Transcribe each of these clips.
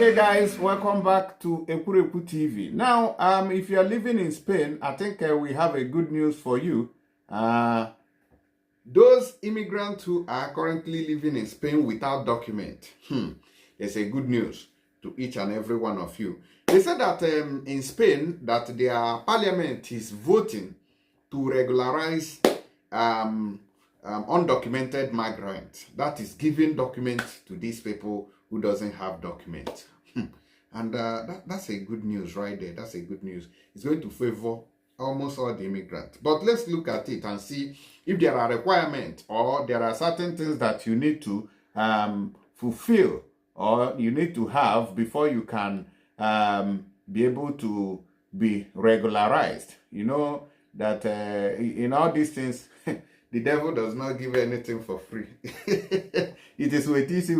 Okay, guys, welcome back to Ekureku TV. Now, if you are living in Spain, I think we have a good news for you. Those immigrants who are currently living in Spain without document, there's a good news to each and every one of you. They said that in Spain, that their parliament is voting to regularize undocumented migrants. That is giving documents to these people who doesn't have documents. And that's a good news right there. That's a good news. It's going to favor almost all the immigrants. But let's look at it and see if there are requirements or there are certain things that you need to fulfill or you need to have before you can be able to be regularized. You know that in all these things, the devil does not give anything for free. It is with easy.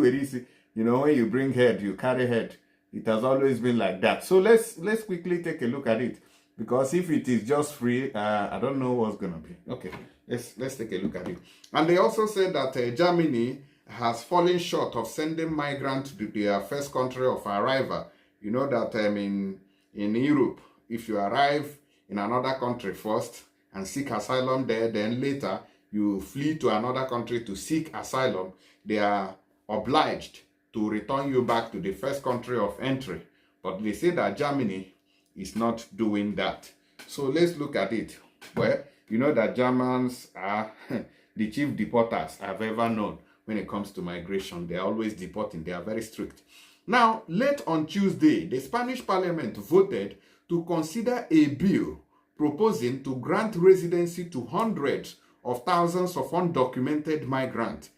You know, when you bring head, you carry head. It has always been like that. So let's quickly take a look at it. Because if it is just free, I don't know what's going to be. Okay, let's take a look at it. And they also said that Germany has fallen short of sending migrants to their first country of arrival. You know that in Europe, if you arrive in another country first and seek asylum there, then later you flee to another country to seek asylum, they are obliged to return you back to the first country of entry. But they say that Germany is not doing that. So let's look at it. Well, you know that Germans are the chief deporters I've ever known when it comes to migration. They're always deporting. They are very strict. Now, late on Tuesday, the Spanish parliament voted to consider a bill proposing to grant residency to hundreds of thousands of undocumented migrants.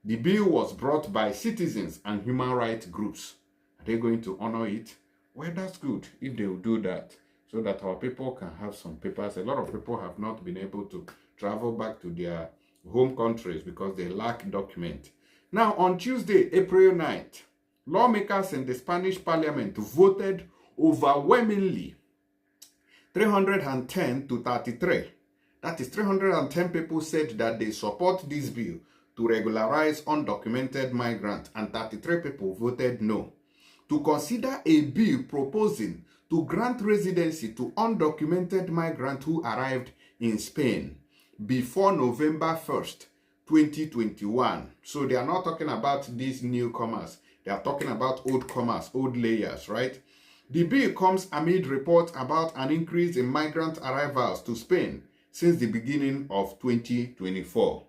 The bill was brought by citizens and human rights groups. Are they going to honor it? Well, that's good if they will do that, so that our people can have some papers. A lot of people have not been able to travel back to their home countries because they lack documents. Now, on Tuesday, April 9th, lawmakers in the Spanish parliament voted overwhelmingly 310 to 33. That is 310 people said that they support this bill to regularize undocumented migrants, and 33 people voted no. To consider a bill proposing to grant residency to undocumented migrants who arrived in Spain before November 1st, 2021. So they are not talking about these newcomers. They are talking about old comers, old layers, right? The bill comes amid reports about an increase in migrant arrivals to Spain since the beginning of 2024.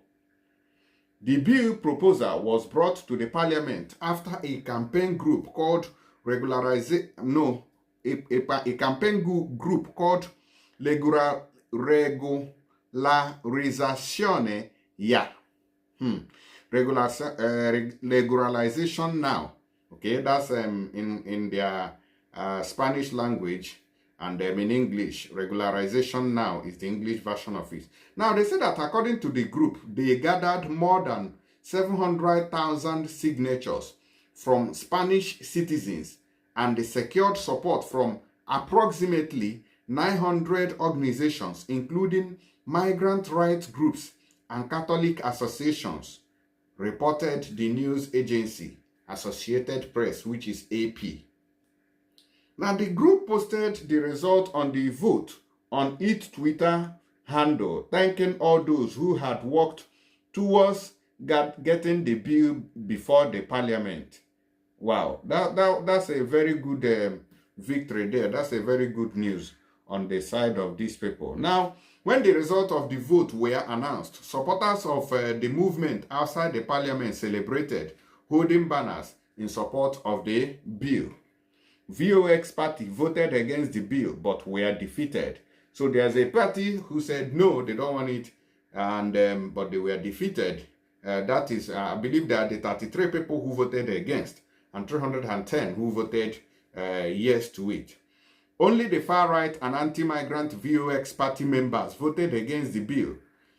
The bill proposal was brought to the parliament after a campaign group called Regularization Now. Okay, that's in their Spanish language, and in English, Regularization Now is the English version of it. Now, they say that according to the group, they gathered more than 700,000 signatures from Spanish citizens, and they secured support from approximately 900 organizations, including migrant rights groups and Catholic associations, reported the news agency Associated Press, which is AP. Now, the group posted the result on the vote on its Twitter handle, thanking all those who had worked towards getting the bill before the parliament. Wow, that's a very good victory there. That's a very good news on the side of these people. Now, when the result of the vote were announced, supporters of the movement outside the parliament celebrated, holding banners in support of the bill. VOX party voted against the bill but were defeated. So there's a party who said no, they don't want it, and but they were defeated. That is, I believe that the 33 people who voted against and 310 who voted yes to it. Only the far-right and anti-migrant VOX party members voted against the bill.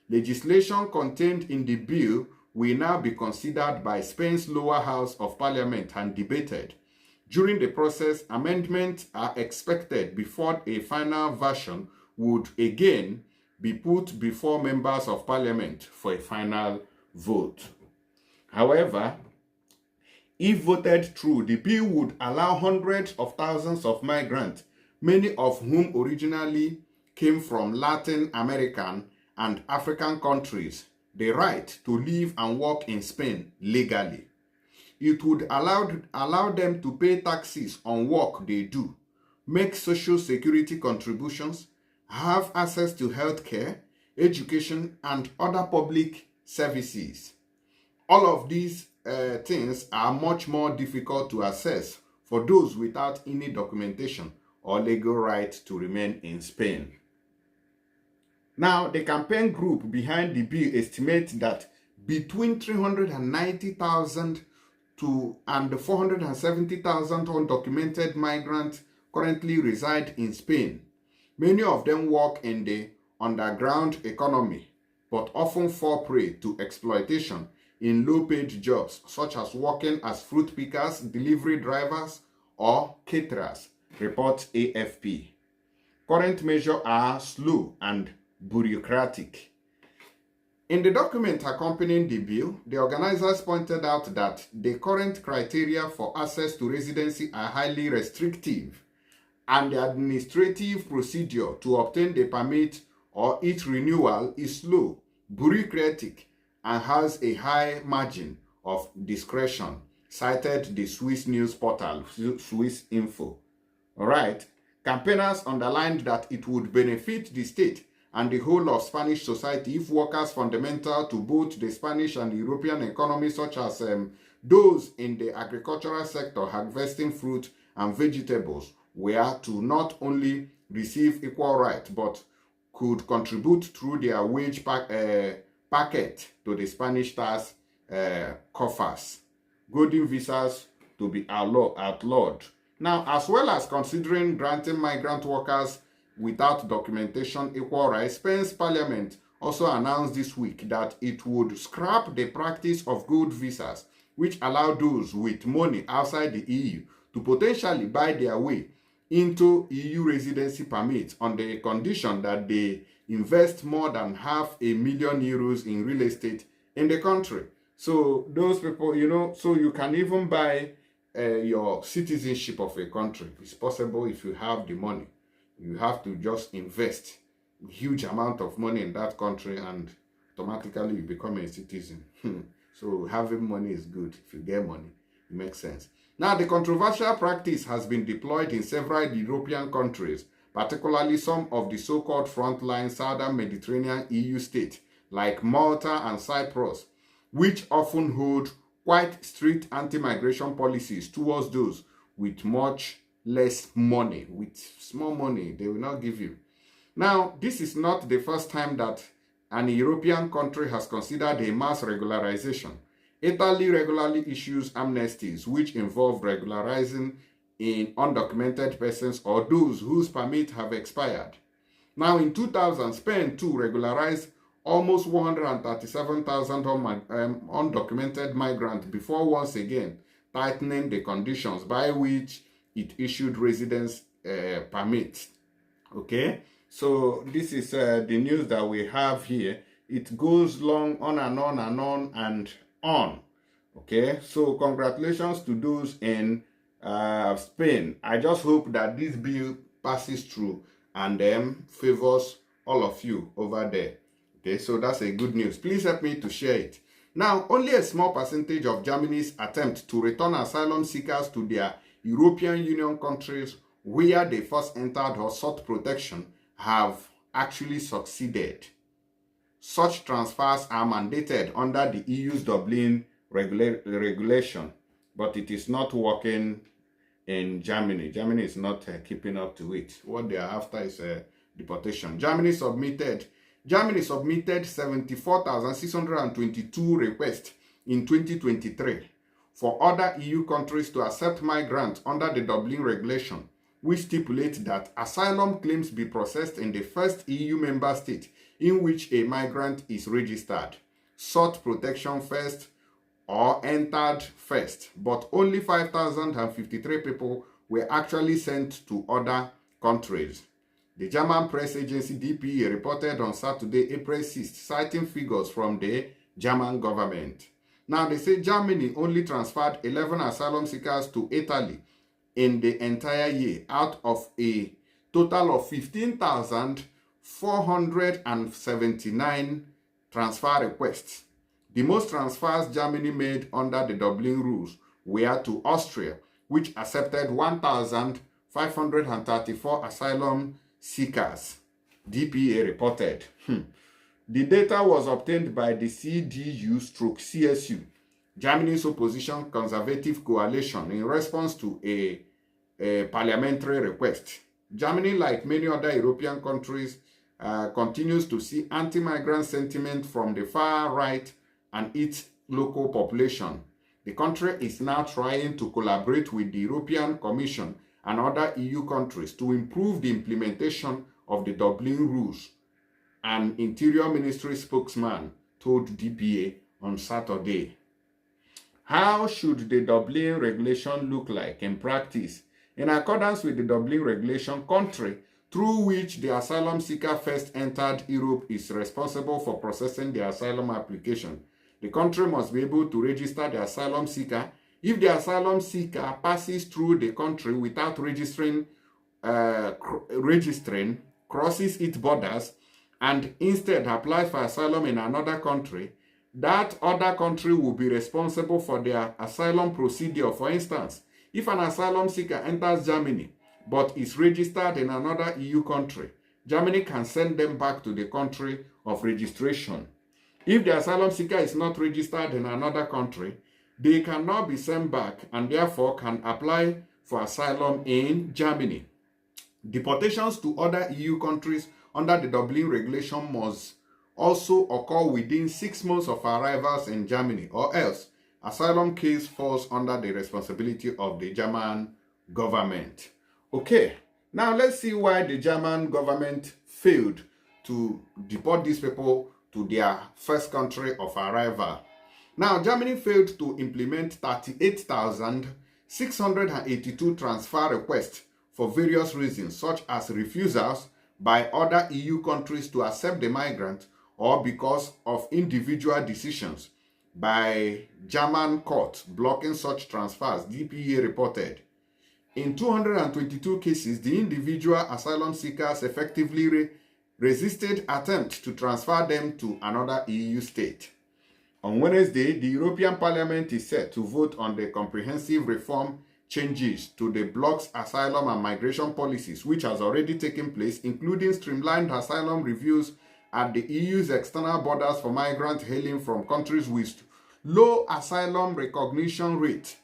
Legislation contained in the bill will now be considered by Spain's lower house of parliament and debated. During the process, amendments are expected before a final version would again be put before members of parliament for a final vote. However, If voted through, the bill would allow hundreds of thousands of migrants, many of whom originally came from Latin American and African countries, the right to live and work in Spain legally. It would allow them to pay taxes on work they do, make social security contributions, have access to health care, education, and other public services. All of these things are much more difficult to access for those without any documentation or legal right to remain in Spain. Now, the campaign group behind the bill estimates that between 390,000 and 470,000 undocumented migrants currently reside in Spain. Many of them work in the underground economy, but often fall prey to exploitation in low-paid jobs, such as working as fruit pickers, delivery drivers, or caterers, reports AFP. Current measures are slow and bureaucratic. In the document accompanying the bill, the organizers pointed out that the current criteria for access to residency are highly restrictive, and the administrative procedure to obtain the permit or its renewal is slow, bureaucratic, and has a high margin of discretion, cited the Swiss news portal Swiss Info. All right, campaigners underlined that it would benefit the state and the whole of Spanish society if workers fundamental to both the Spanish and the European economy, such as those in the agricultural sector harvesting fruit and vegetables, were to not only receive equal rights, but could contribute through their wage packet to the Spanish tax coffers. Golden visas to be outlawed. Now, as well as considering granting migrant workers without documentation equal rights, Spain's parliament also announced this week that it would scrap the practice of gold visas, which allow those with money outside the EU to potentially buy their way into EU residency permits on the condition that they invest more than €500,000 in real estate in the country. So those people, so you can even buy your citizenship of a country. It's possible if you have the money. You have to just invest a huge amount of money in that country and automatically you become a citizen. So having money is good. If you get money, it makes sense. Now, the controversial practice has been deployed in several European countries, particularly some of the so-called frontline Southern Mediterranean EU states like Malta and Cyprus, which often hold quite strict anti-migration policies towards those with much less money. With small money, they will not give you. Now, this is not the first time that an European country has considered a mass regularization. Italy regularly issues amnesties, which involve regularizing in undocumented persons or those whose permits have expired. Now, in 2000, Spain too regularized almost 137,000 undocumented migrants before once again tightening the conditions by which it issued residence permits. Okay, so this is the news that we have here. It goes long on and on and on and on. Okay, so congratulations to those in Spain. I just hope that this bill passes through and favors all of you over there. Okay, so that's a good news. Please help me to share it. Now, only a small percentage of Germany's attempt to return asylum seekers to their European Union countries where they first entered or sought protection have actually succeeded. Such transfers are mandated under the EU's Dublin regulation, but it is not working in Germany. Germany is not keeping up to it. What they are after is deportation. Germany submitted 74,622 requests in 2023 for other EU countries to accept migrants under the Dublin regulation, which stipulates that asylum claims be processed in the first EU member state in which a migrant is registered, sought protection first, or entered first, but only 5,053 people were actually sent to other countries. The German press agency DPA reported on Saturday, April 6th, citing figures from the German government. Now, they say Germany only transferred 11 asylum seekers to Italy in the entire year out of a total of 15,479 transfer requests. The most transfers Germany made under the Dublin rules were to Austria, which accepted 1,534 asylum seekers, DPA reported. The data was obtained by the CDU/CSU, Germany's opposition conservative coalition, in response to a parliamentary request. Germany, like many other European countries, continues to see anti-migrant sentiment from the far right and its local population. The country is now trying to collaborate with the European Commission and other EU countries to improve the implementation of the Dublin rules, an Interior Ministry spokesman told DPA on Saturday. How should the Dublin regulation look like in practice? In accordance with the Dublin regulation, country through which the asylum seeker first entered Europe is responsible for processing the asylum application. The country must be able to register the asylum seeker. If the asylum seeker passes through the country without registering, crosses its borders, and instead applies for asylum in another country, that other country will be responsible for their asylum procedure. For instance, if an asylum seeker enters Germany but is registered in another EU country, Germany can send them back to the country of registration. If the asylum seeker is not registered in another country, they cannot be sent back and therefore can apply for asylum in Germany. Deportations to other EU countries under the Dublin regulation must also occur within 6 months of arrivals in Germany, or else asylum case falls under the responsibility of the German government. Okay, now let's see why the German government failed to deport these people to their first country of arrival. Now, Germany failed to implement 38,682 transfer requests for various reasons, such as refusals by other EU countries to accept the migrant, or because of individual decisions by German courts blocking such transfers, DPA reported. In 222 cases, the individual asylum seekers effectively resisted attempts to transfer them to another EU state. On Wednesday, the European Parliament is set to vote on the comprehensive reform changes to the bloc's asylum and migration policies, which has already taken place, including streamlined asylum reviews at the EU's external borders for migrants hailing from countries with low asylum recognition rate.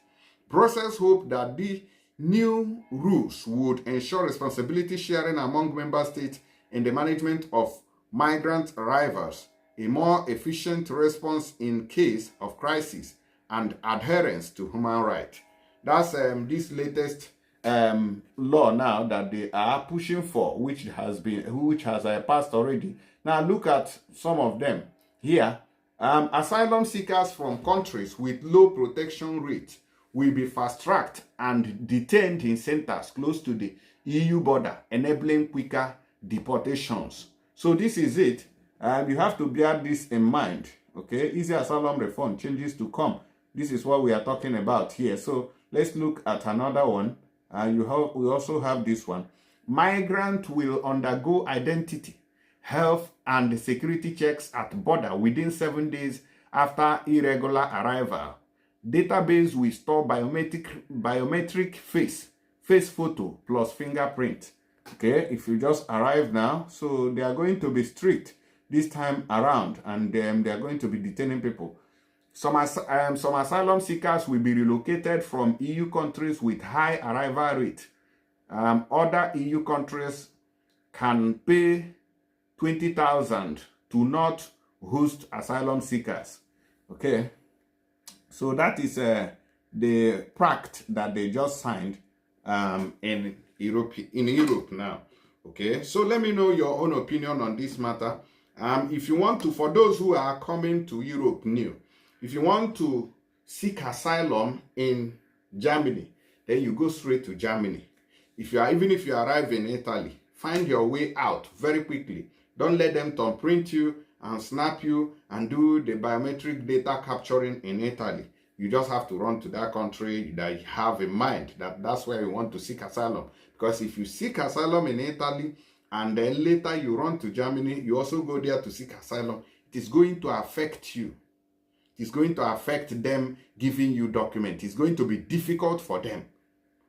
Brussels hoped that the new rules would ensure responsibility sharing among member states in the management of migrant arrivals, a more efficient response in case of crisis, and adherence to human rights. That's this latest law now that they are pushing for, which has passed already. Now look at some of them here. Asylum seekers from countries with low protection rate will be fast-tracked and detained in centers close to the EU border, enabling quicker deportations. So this is it. You have to bear this in mind. Okay, easy asylum reform changes to come. This is what we are talking about here. So let's look at another one. We also have this one. Migrant will undergo identity, health, and security checks at border within 7 days after irregular arrival. Database will store biometric face photo plus fingerprint. Okay, if you just arrive now, so they are going to be strict this time around, and they are going to be detaining people. Some asylum seekers will be relocated from EU countries with high arrival rate. Other EU countries can pay 20,000 to not host asylum seekers. Okay, so that is the pact that they just signed in Europe now. Okay, so let me know your own opinion on this matter. If you want to, for those who are coming to Europe new, if you want to seek asylum in Germany, then you go straight to Germany. Even if you arrive in Italy, find your way out very quickly. Don't let them thumbprint you and snap you and do the biometric data capturing in Italy. You just have to run to that country that you have in mind, that's where you want to seek asylum. Because if you seek asylum in Italy and then later you run to Germany, you also go there to seek asylum, it is going to affect you. It is going to affect them giving you documents. It's going to be difficult for them.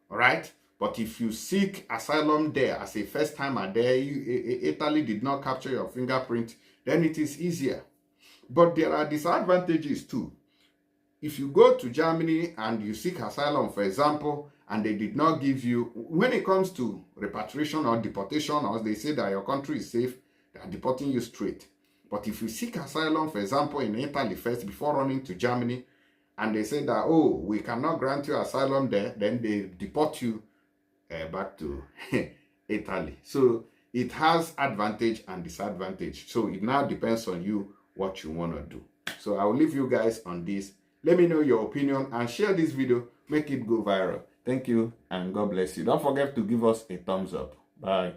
All right? But if you seek asylum there as a first timer there, Italy did not capture your fingerprint, then it is easier. But there are disadvantages too. If you go to Germany and you seek asylum, for example, and they did not give you, when it comes to repatriation or deportation, or they say that your country is safe, they are deporting you straight. But if you seek asylum, for example, in Italy first before running to Germany, and they say that, oh, we cannot grant you asylum there, then they deport you back to Italy. So it has advantage and disadvantage. So it now depends on you what you want to do. So I will leave you guys on this. Let me know your opinion and share this video. Make it go viral. Thank you and God bless you. Don't forget to give us a thumbs up. Bye.